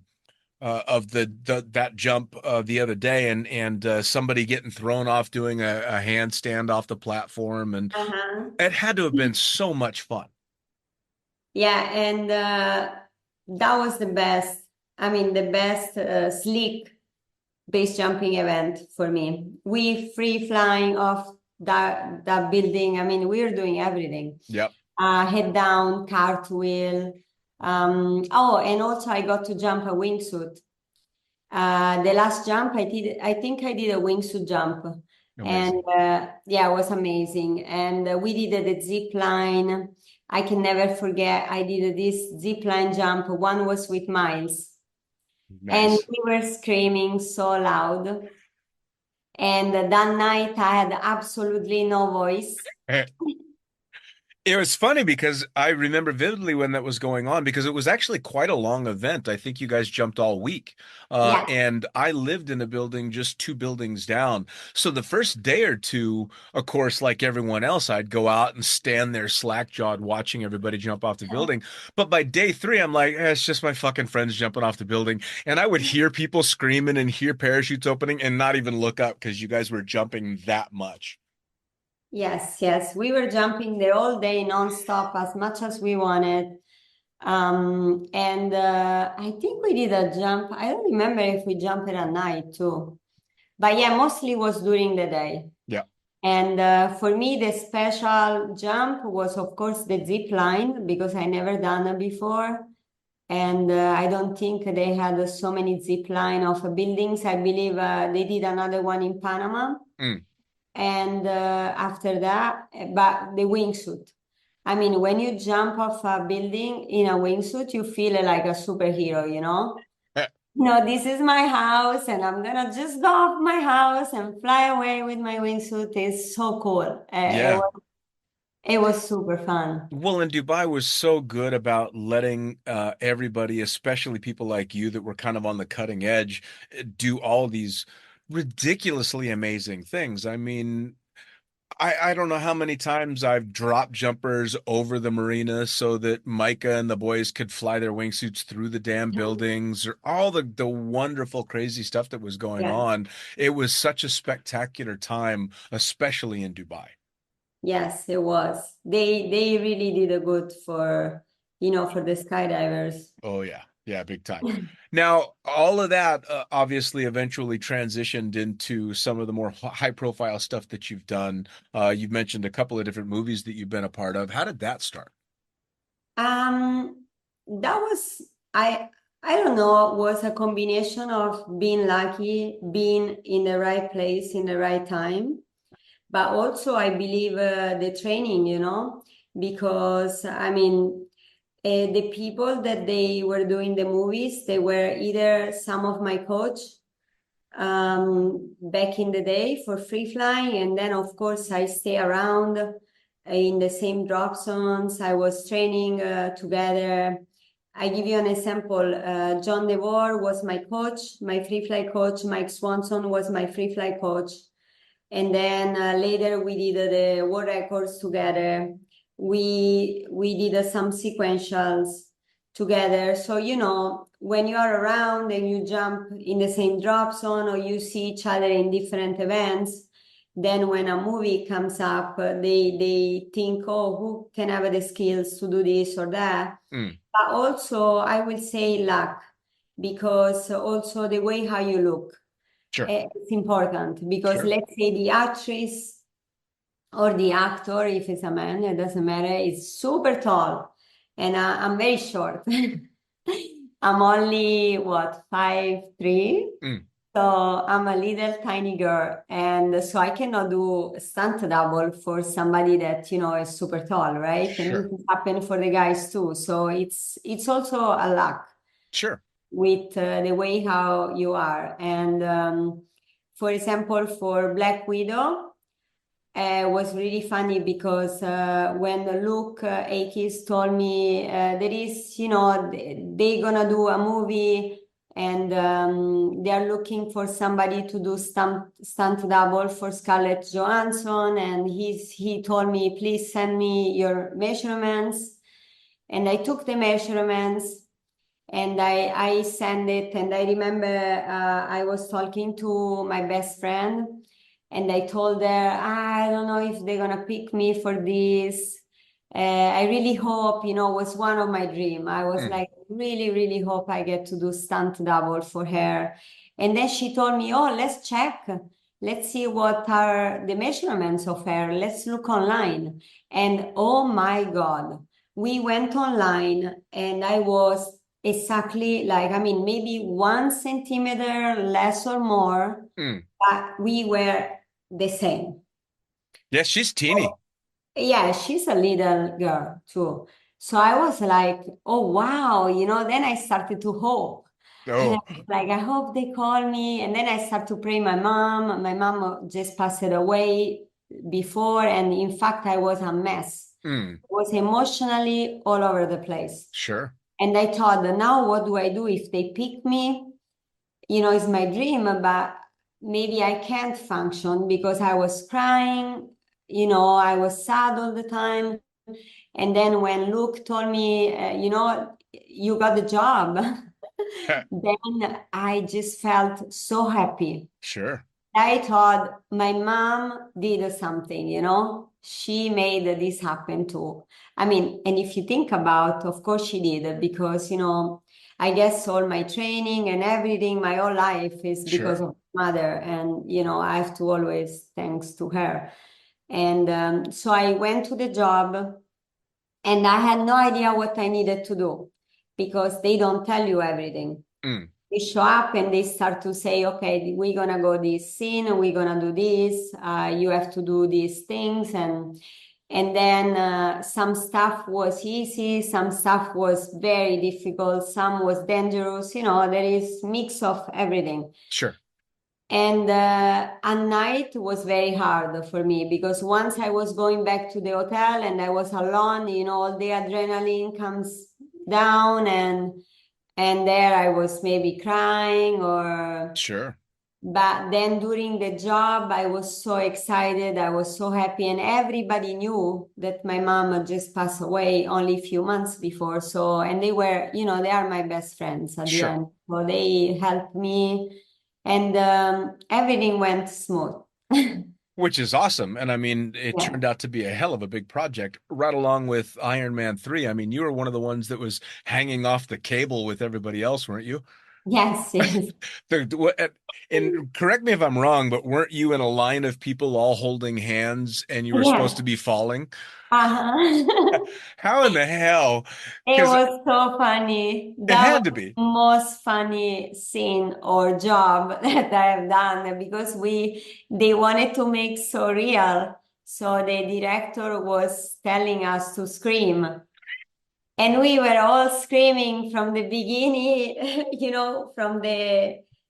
S3: jump the other day, and somebody getting thrown off doing a handstand off the platform, and
S5: Uh-huh.
S3: it had to have been so much fun.
S5: Yeah, and that was the best. I mean, the best slick base jumping event for me. We free flying off that building. I mean, we were doing everything.
S3: Yep.
S5: Head down, cartwheel. Oh, and also I got to jump a wingsuit. The last jump I think I did a wingsuit jump. And
S3: Amazing.
S5: yeah, it was amazing. And we did the zip line. I can never forget. I did this zip line jump. One was with Miles, and
S3: Nice.
S5: we were screaming so loud. And that night I had absolutely no voice.
S3: It was funny because I remember vividly when that was going on because it was actually quite a long event. I think you guys jumped all week.
S5: Yes.
S3: And I lived in a building just two buildings down. So the first day or two, of course, like everyone else, I'd go out and stand there slack-jawed watching everybody jump off the building. But by day three, I'm like, it's just my fucking friends jumping off the building. And I would hear people screaming and hear parachutes opening and not even look up because you guys were jumping that much.
S5: Yes, yes. We were jumping the whole day nonstop as much as we wanted. And I think we did a jump. I don't remember if we jumped at night too. But yeah, mostly was during the day.
S3: Yeah.
S5: And for me, the special jump was, of course, the zip line because I never done it before. And I don't think they had so many zip line of buildings. I believe they did another one in Panama.
S3: Mm.
S5: And after that, but the wingsuit. I mean, when you jump off a building in a wingsuit, you feel like a superhero, you know?
S3: Eh,
S5: No, this is my house, and I'm gonna just go off my house and fly away with my wingsuit. It's so cool.
S3: Yeah.
S5: It was super fun.
S3: Well, and Dubai was so good about letting everybody, especially people like you that were kind of on the cutting edge, do all these ridiculously amazing things. I mean, I don't know how many times I've dropped jumpers over the marina so that Micah and the boys could fly their wingsuits through the damn buildings or all the wonderful, crazy stuff that was going
S5: Yeah.
S3: on. It was such a spectacular time, especially in Dubai.
S5: Yes, it was. They really did a good for, for the skydivers.
S3: Oh yeah. Yeah, big time. Now, all of that obviously eventually transitioned into some of the more high profile stuff that you've done. You've mentioned a couple of different movies that you've been a part of. How did that start?
S5: That was I don't know, was a combination of being lucky, being in the right place in the right time, but also I believe the training, because I mean the people that they were doing the movies, they were either some of my coach back in the day for free flying, and then of course I stay around in the same drop zones. I was training together. I give you an example. John DeVore was my coach, my free fly coach. Mike Swanson was my free fly coach. And then later we did the world records together. We did some sequentials together. So, when you are around and you jump in the same drop zone or you see each other in different events, then when a movie comes up, they think, oh, who can have the skills to do this or that?
S3: Mm,
S5: But also, I will say luck, because also the way how you look,
S3: sure,
S5: it's important. Because
S3: sure.
S5: let's say the actress or the actor, if it's a man, it doesn't matter, is super tall, and I'm very short. I'm only what, 5'3".
S3: Mm,
S5: So I'm a little tiny girl, and so I cannot do stunt double for somebody that is super tall, right? And it
S3: sure,
S5: happen for the guys too. So it's also a luck
S3: sure.
S5: with the way how you are. And for example, for Black Widow, was really funny because when Luke Akis told me there is, they're gonna do a movie and they are looking for somebody to do stunt double for Scarlett Johansson, and he told me, please send me your measurements, and I took the measurements and I sent it. And I remember I was talking to my best friend and I told her, I don't know if they're gonna pick me for this. I really hope, it was one of my dream. I was
S3: Mm,
S5: like, really, really hope I get to do stunt double for her. And then she told me, oh, let's check. Let's see what are the measurements of her. Let's look online. And oh my God, we went online and I was exactly like, I mean, maybe 1 centimeter less or more,
S3: mm.
S5: but we were the same.
S3: Yeah, she's teeny.
S5: So, yeah, she's a little girl too. So I was like, oh wow, then I started to hope. And I
S3: Oh,
S5: was like, I hope they call me. And then I start to pray my mom. My mom just passed away before, and in fact, I was a mess.
S3: Mm,
S5: I was emotionally all over the place.
S3: sure.
S5: And I thought, now what do I do if they pick me? It's my dream, but maybe I can't function because I was crying, I was sad all the time. And then when Luke told me, you got the job, then I just felt so happy.
S3: Sure.
S5: I thought my mom did something, she made this happen too. I mean, and if you think about, of course she did, because, I guess all my training and everything, my whole life is because
S3: Sure.
S5: of mother. And, I have to always thanks to her. And so I went to the job and I had no idea what I needed to do because they don't tell you everything.
S3: Mm,
S5: They show up and they start to say, okay, we're gonna go this scene, we're gonna do this, you have to do these things, and then some stuff was easy, some stuff was very difficult, some was dangerous, there is mix of everything.
S3: sure.
S5: And at night was very hard for me because once I was going back to the hotel and I was alone, all the adrenaline comes down and there I was maybe crying or
S3: Sure.
S5: but then during the job I was so excited, I was so happy and everybody knew that my mom had just passed away only a few months before. So and they were, they are my best friends at the
S3: Sure.
S5: end. So they helped me and everything went smooth.
S3: Which is awesome. And I mean, it
S5: Yeah.
S3: turned out to be a hell of a big project, right along with Iron Man 3. I mean, you were one of the ones that was hanging off the cable with everybody else, weren't you?
S5: Yes, yes.
S3: And correct me if I'm wrong, but weren't you in a line of people all holding hands and you were supposed to
S5: Yes.
S3: be falling?
S5: Uh-huh.
S3: How in the hell?
S5: It
S3: Because
S5: was so funny.
S3: it
S5: That
S3: had to
S5: was
S3: be.
S5: the most funny scene or job that I have done because they wanted to make so real. So the director was telling us to scream. And we were all screaming from the beginning,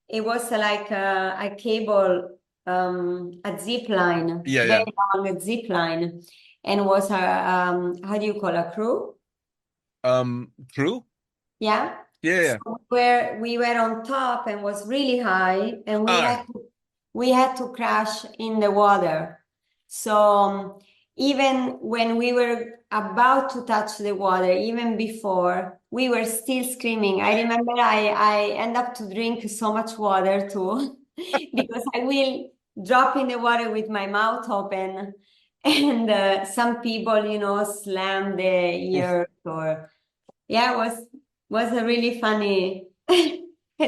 S5: it was like a cable, a zip line,
S3: Yeah, yeah.
S5: very long zip line, and was how do you call a crew?
S3: True?
S5: Yeah.
S3: Yeah,
S5: So
S3: yeah.
S5: we were on top and was really high, and we had to crash in the water. So even when we were about to touch the water, even before, we were still screaming. I remember I end up to drink so much water too, because I will drop in the water with my mouth open, and some people, slam the
S3: Oof.
S5: ear or yeah, it was a really funny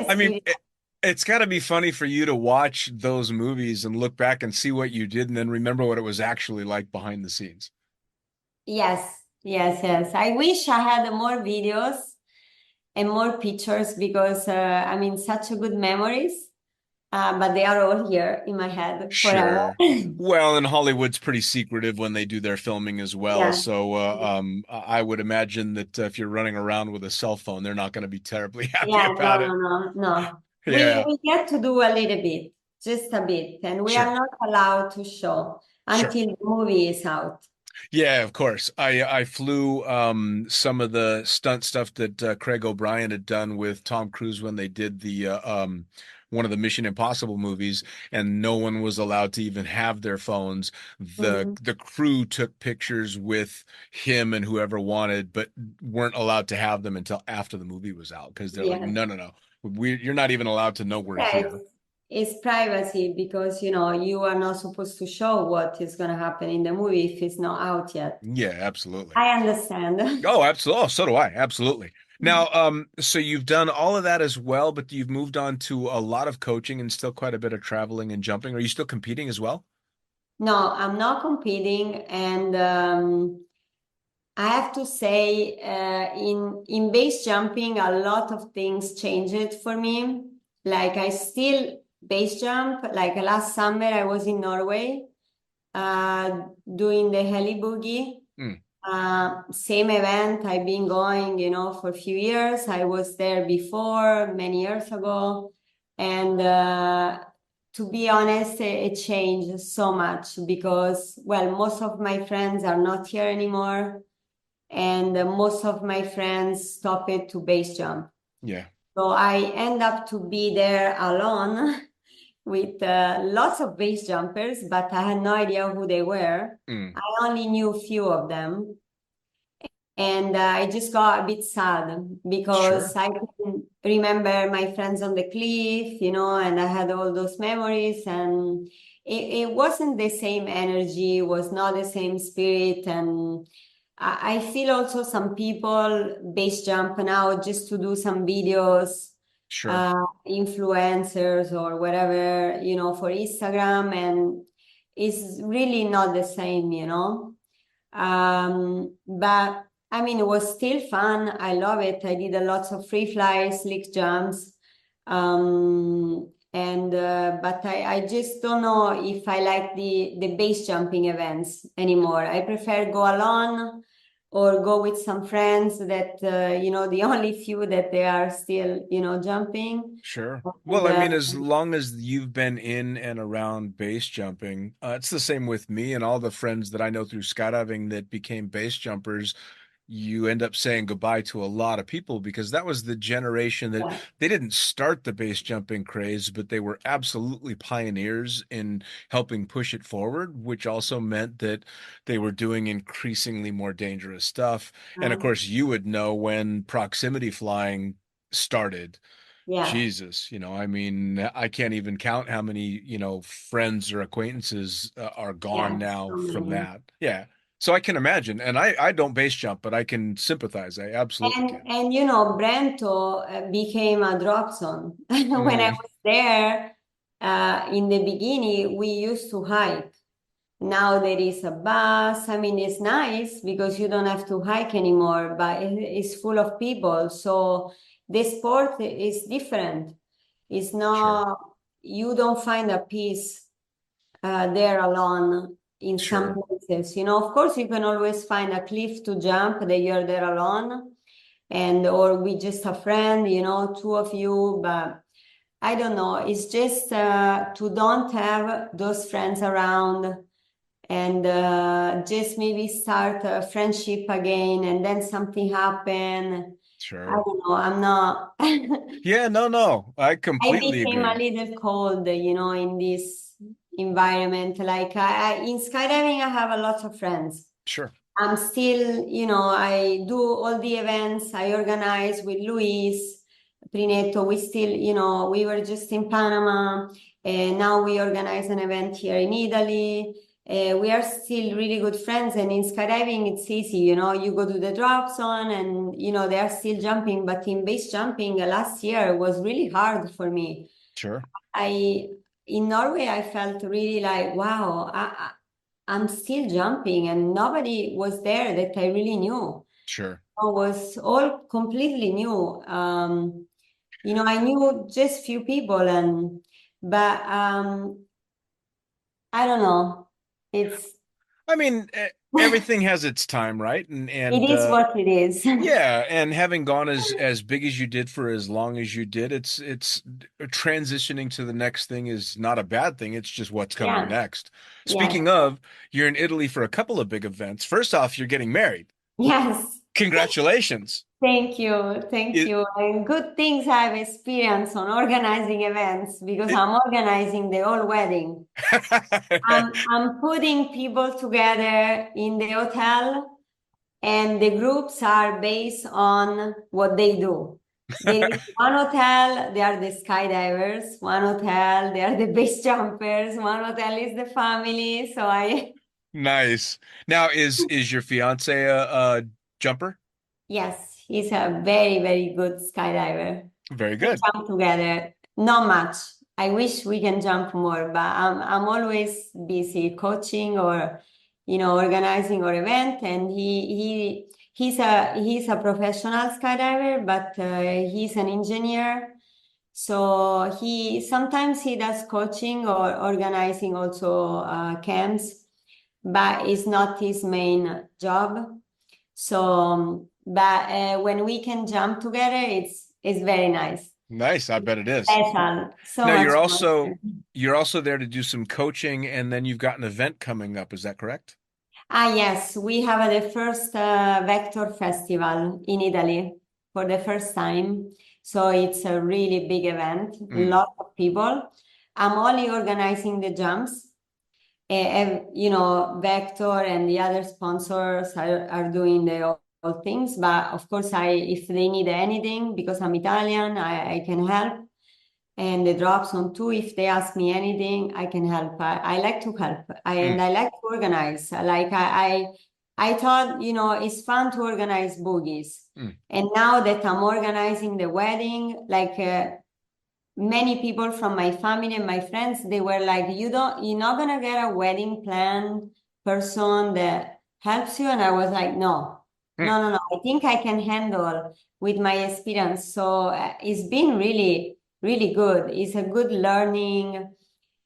S3: I mean,
S5: experience.
S3: it's got to be funny for you to watch those movies and look back and see what you did and then remember what it was actually like behind the scenes.
S5: Yes, yes, yes. I wish I had more videos and more pictures because I mean, such a good memories. But they are all here in my head forever.
S3: Sure. Well, and Hollywood's pretty secretive when they do their filming as well.
S5: Yeah,
S3: So I would imagine that if you're running around with a cell phone, they're not going to be terribly happy
S5: yeah,
S3: about
S5: no,
S3: it.
S5: no, no, no. We
S3: Yeah,
S5: we get to do a little bit, just a bit, and we are
S3: sure,
S5: not allowed to show
S3: sure.
S5: until the movie is out.
S3: Yeah, of course. I flew some of the stunt stuff that Craig O'Brien had done with Tom Cruise when they did the one of the Mission Impossible movies, and no one was allowed to even have their phones.
S5: Mhm.
S3: The crew took pictures with him and whoever wanted, but weren't allowed to have them until after the movie was out because they're like,
S5: Yeah.
S3: no, no, no, you're not even allowed to know we're
S5: Yeah,
S3: here.
S5: it's privacy because you are not supposed to show what is going to happen in the movie if it's not out yet.
S3: Yeah, absolutely.
S5: I understand.
S3: Oh, absolutely. Oh, so do I. Absolutely. Now, so you've done all of that as well, but you've moved on to a lot of coaching and still quite a bit of traveling and jumping. Are you still competing as well?
S5: No, I'm not competing, and I have to say, in base jumping, a lot of things changed for me. Like I still base jump. Like last summer, I was in Norway, doing the heli boogie.
S3: Mm,
S5: Same event I've been going, for a few years. I was there before, many years ago. And to be honest, it changed so much because, well, most of my friends are not here anymore, and most of my friends stopped to base jump.
S3: Yeah.
S5: So I end up to be there alone with lots of base jumpers, but I had no idea who they were.
S3: Mm,
S5: I only knew a few of them. And I just got a bit sad because
S3: sure.
S5: I can remember my friends on the cliff, and I had all those memories, and it wasn't the same energy, was not the same spirit. And I feel also some people base jump now just to do some videos,
S3: Sure.
S5: influencers or whatever, for Instagram, and it's really not the same. But I mean, it was still fun. I love it. I did a lots of free flies, slick jumps. And but I just don't know if I like the base jumping events anymore. I prefer go alone or go with some friends that the only few that they are still jumping.
S3: Sure. Well,
S5: And
S3: I mean, as long as you've been in and around base jumping, it's the same with me and all the friends that I know through skydiving that became base jumpers. You end up saying goodbye to a lot of people because that was the generation that
S5: yeah,
S3: they didn't start the base jumping craze, but they were absolutely pioneers in helping push it forward, which also meant that they were doing increasingly more dangerous stuff. And of course, you would know when proximity flying started.
S5: yeah,
S3: Jesus, I mean, I can't even count how many, friends or acquaintances are gone
S5: yeah,
S3: now
S5: so
S3: from
S5: many.
S3: that. Yeah. So I can imagine. And I don't base jump, but I can sympathize. I absolutely
S5: And
S3: can.
S5: Brento became a drop zone. When I
S3: Mm,
S5: was there in the beginning, we used to hike. Now there is a bus. I mean, it's nice because you don't have to hike anymore, but it's full of people. So the sport is different. It's
S3: sure.
S5: not, you don't find a peace there alone in some
S3: Sure.
S5: places. Of course, you can always find a cliff to jump that you're there alone, and or with just a friend, two of you. But I don't know. It's just to don't have those friends around, and just maybe start a friendship again, and then something happen. I
S3: Sure.
S5: don't know. I'm not.
S3: Yeah, no, no. I
S5: I
S3: completely
S5: became a
S3: agree.
S5: little cold, in this environment. Like in skydiving, I have a lot of friends.
S3: Sure.
S5: I'm still, I do all the events I organize with Luis Prinetto. We still, we were just in Panama, and now we organize an event here in Italy. We are still really good friends, and in skydiving, it's easy. You go to the drop zone, and they are still jumping. But in base jumping, last year was really hard for me.
S3: Sure.
S5: I In Norway, I felt really like, wow, I'm still jumping, and nobody was there that I really knew.
S3: Sure.
S5: It was all completely new. I knew just few people, but I don't know.
S3: I mean, everything has its time, right? And
S5: It
S3: and
S5: is what it is.
S3: yeah, and having gone as big as you did for as long as you did, it's transitioning to the next thing is not a bad thing. It's just what's coming
S5: Yeah.
S3: next.
S5: Yes.
S3: Speaking of, you're in Italy for a couple of big events. First off, you're getting married.
S5: Yes.
S3: Congratulations.
S5: Thank you. Thank
S3: It,
S5: you. And good things I've experienced on organizing events because
S3: it,
S5: I'm organizing the whole wedding. I'm putting people together in the hotel, and the groups are based on what they do. There is one hotel, they are the skydivers. One hotel, they are the base jumpers. One hotel is the family. So
S3: nice. Now, is your fiance a jumper?
S5: yes, he's a very, very good skydiver.
S3: Very
S5: We
S3: good.
S5: jump together. Not much. I wish we can jump more, but I'm always busy coaching or organizing our event. And he's a professional skydiver, but he's an engineer. So he sometimes he does coaching or organizing also camps, but it's not his main job. So, but when we can jump together, it's very nice.
S3: Nice. I bet it is.
S5: Special, so
S3: Now
S5: much
S3: you're
S5: fun.
S3: also there to do some coaching, and then you've got an event coming up. Is that correct?
S5: Yes, we have the first Vector Festival in Italy for the first time. So it's a really big event,
S3: Mm.
S5: lot of people. I'm only organizing the jumps. Vector and the other sponsors are doing the all things. But of course, if they need anything, because I'm Italian, I can help. And the drops on too, if they ask me anything, I can help. I like to help.
S3: Mm.
S5: I like to organize. I thought, it's fun to organize boogies.
S3: Mm.
S5: And now that I'm organizing the wedding, many people from my family and my friends, they were like, you're not gonna get a wedding plan person that helps you. And I was like, no,
S3: Mm.
S5: no. I think I can handle with my experience. So it's been really, really good. It's a good learning.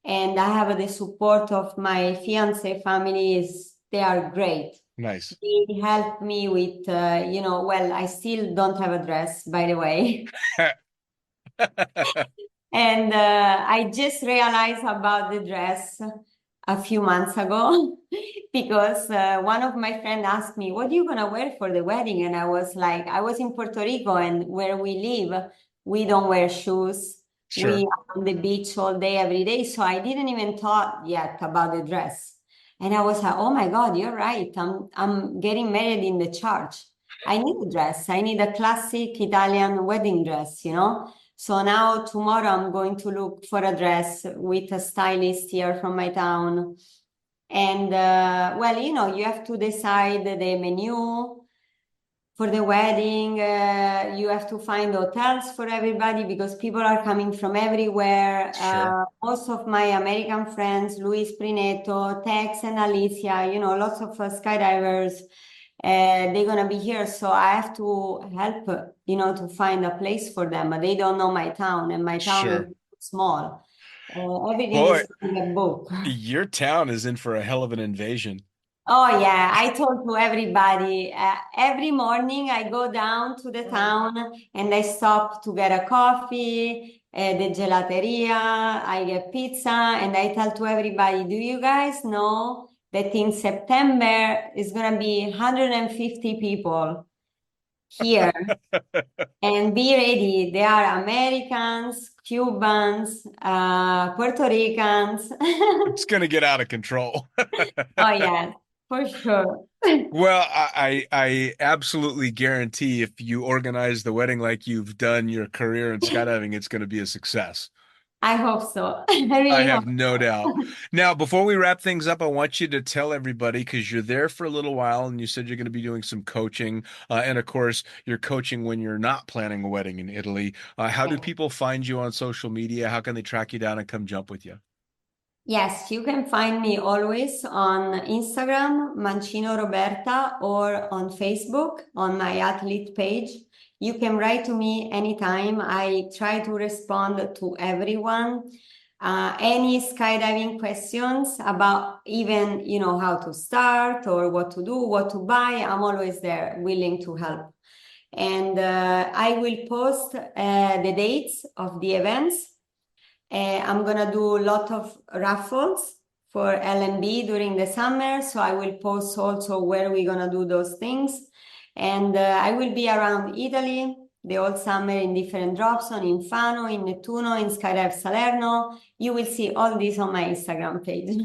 S5: And I have the support of my fiance families. They are great.
S3: Nice.
S5: They help me with, well, I still don't have a dress, by the way. And I just realized about the dress a few months ago because one of my friends asked me, what are you going to wear for the wedding? And I was like, I was in Puerto Rico, and where we live, we don't wear shoes.
S3: Sure.
S5: We are on the beach all day, every day. So I didn't even thought yet about the dress. And I was like, oh my God, you're right. I'm getting married in the church. I need a dress. I need a classic Italian wedding dress, So now tomorrow I'm going to look for a dress with a stylist here from my town. And you have to decide the menu for the wedding. You have to find hotels for everybody because people are coming from everywhere.
S3: Sure.
S5: Most of my American friends, Luis Prinetto, Tex and Alicia, lots of skydivers. They're gonna be here, so I have to help, to find a place for them. They don't know my town, and my town is
S3: Sure.
S5: small. Everything
S3: Boy,
S5: is in a book.
S3: your town is in for a hell of an invasion.
S5: Oh yeah, I told to everybody. Every morning I go down to the town and I stop to get a coffee, the gelateria, I get pizza, and I tell to everybody, do you guys know that in September is gonna be 150 people here? And be ready. They are Americans, Cubans, Puerto Ricans.
S3: It's going to get out of control.
S5: Oh yeah, for sure.
S3: Well, I absolutely guarantee if you organize the wedding like you've done your career in skydiving, it's going to be a success.
S5: I hope so. I
S3: I
S5: really hope
S3: have no doubt.
S5: so.
S3: Now, before we wrap things up, I want you to tell everybody because you're there for a little while and you said you're going to be doing some coaching. And of course, you're coaching when you're not planning a wedding in Italy. How do people find you on social media? How can they track you down and come jump with you?
S5: Yes, you can find me always on Instagram, Mancino Roberta, or on Facebook on my athlete page. You can write to me anytime. I try to respond to everyone. Any skydiving questions about even, how to start or what to do, what to buy, I'm always there, willing to help. And I will post the dates of the events. I'm gonna do a lot of raffles for LMB during the summer, so I will post also where we're gonna do those things. And I will be around Italy the whole summer in different drops on in Fano, in Nettuno, in Skydive Salerno. You will see all this on my Instagram page.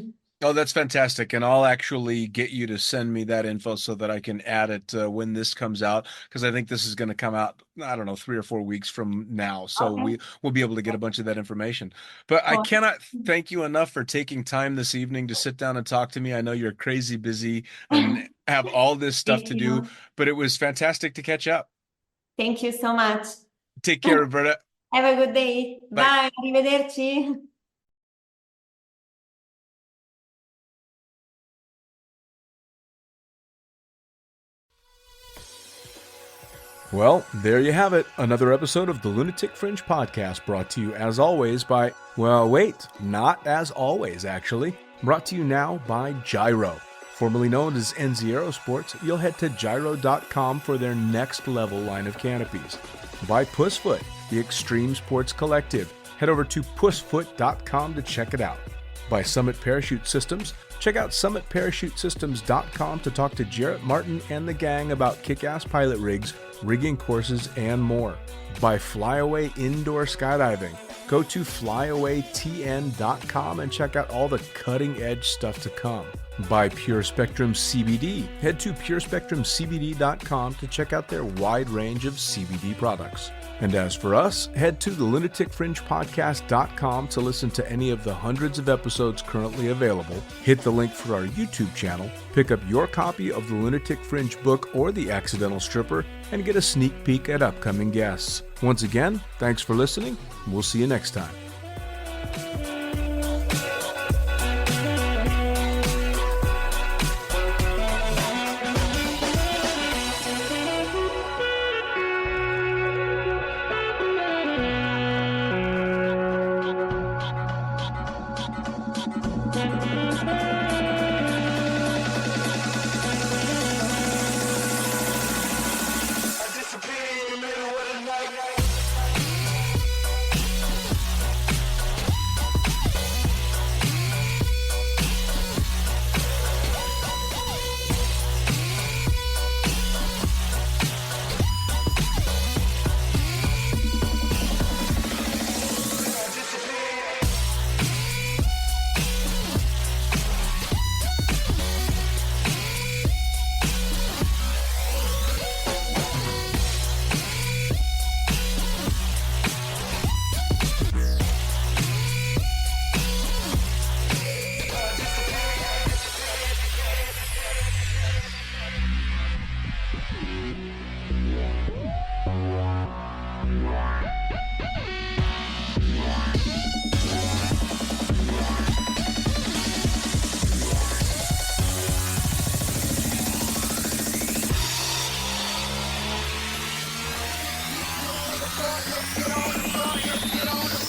S3: Oh, that's fantastic. And I'll actually get you to send me that info so that I can add it when this comes out, because I think this is going to come out, I don't know, 3 or 4 weeks from now. So
S5: Okay.
S3: we'll be able to get a bunch of that information. But I
S5: Cool.
S3: cannot thank you enough for taking time this evening to sit down and talk to me. I know you're crazy busy and have all this stuff
S5: Thank
S3: to do,
S5: you.
S3: but it was fantastic to catch up.
S5: Thank you so much.
S3: Take care, Roberta.
S5: Have a good day.
S3: Bye.
S5: Bye. Arrivederci.
S3: Well, there you have it. Another episode of the Lunatic Fringe podcast brought to you as always by, well, wait, not as always, actually. Brought to you now by Gyro. Formerly known as NZ Aerosports, you'll head to gyro.com for their next level line of canopies. By Pussfoot, the extreme sports collective. Head over to pussfoot.com to check it out. By Summit Parachute Systems, check out summitparachutesystems.com to talk to Jarrett Martin and the gang about kick-ass pilot rigs, rigging courses, and more. By Flyaway Indoor Skydiving, go to flyawaytn.com and check out all the cutting-edge stuff to come. By Pure Spectrum CBD, head to purespectrumcbd.com to check out their wide range of CBD products. And as for us, head to the lunaticfringepodcast.com to listen to any of the hundreds of episodes currently available, hit the link for our YouTube channel, pick up your copy of the Lunatic Fringe book or The Accidental Stripper, and get a sneak peek at upcoming guests. Once again, thanks for listening. We'll see you next time.
S6: Get on the